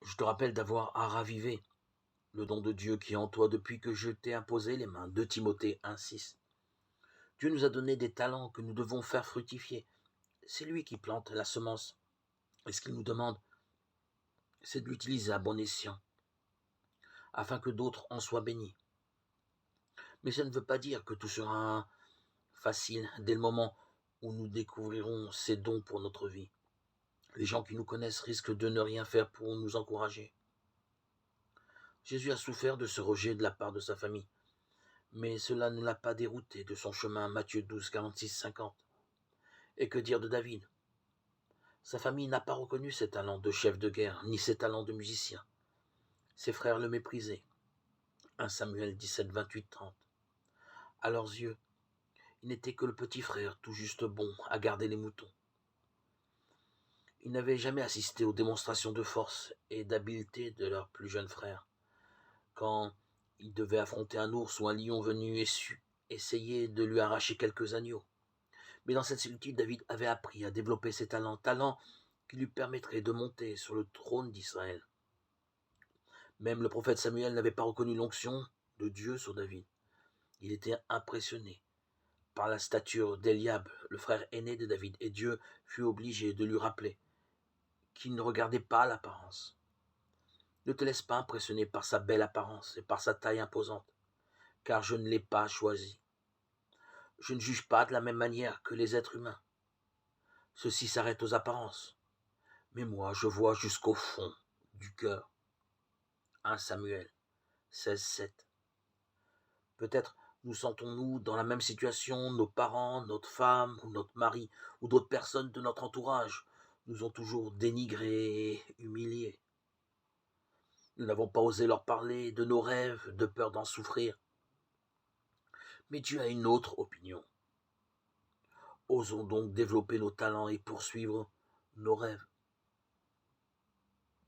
Je te rappelle d'avoir à raviver le don de Dieu qui est en toi depuis que je t'ai imposé les mains. 2 Timothée 1,6. Dieu nous a donné des talents que nous devons faire fructifier. C'est lui qui plante la semence. Et ce qu'il nous demande, c'est de l'utiliser à bon escient, afin que d'autres en soient bénis. Mais ça ne veut pas dire que tout sera facile dès le moment où nous découvrirons ces dons pour notre vie. Les gens qui nous connaissent risquent de ne rien faire pour nous encourager. Jésus a souffert de ce rejet de la part de sa famille, mais cela ne l'a pas dérouté de son chemin. Matthieu 12, 46, 50. Et que dire de David? Sa famille n'a pas reconnu ses talents de chef de guerre, ni ses talents de musicien. Ses frères le méprisaient. 1 Samuel 17, 28, 30. À leurs yeux, il n'était que le petit frère, tout juste bon à garder les moutons. Ils n'avaient jamais assisté aux démonstrations de force et d'habileté de leur plus jeune frère. Quand il devait affronter un ours ou un lion venu essayer de lui arracher quelques agneaux. Mais dans cette solitude, David avait appris à développer ses talents qui lui permettraient de monter sur le trône d'Israël. Même le prophète Samuel n'avait pas reconnu l'onction de Dieu sur David. Il était impressionné par la stature d'Eliab, le frère aîné de David, et Dieu fut obligé de lui rappeler qu'il ne regardait pas l'apparence. Ne te laisse pas impressionner par sa belle apparence et par sa taille imposante, car je ne l'ai pas choisi. Je ne juge pas de la même manière que les êtres humains. Ceux-ci s'arrêtent aux apparences, mais moi je vois jusqu'au fond du cœur. 1 Samuel 16, 7. Peut-être nous sentons-nous dans la même situation, nos parents, notre femme ou notre mari ou d'autres personnes de notre entourage nous ont toujours dénigrés et humiliés. Nous n'avons pas osé leur parler de nos rêves, de peur d'en souffrir. Mais Dieu a une autre opinion. Osons donc développer nos talents et poursuivre nos rêves.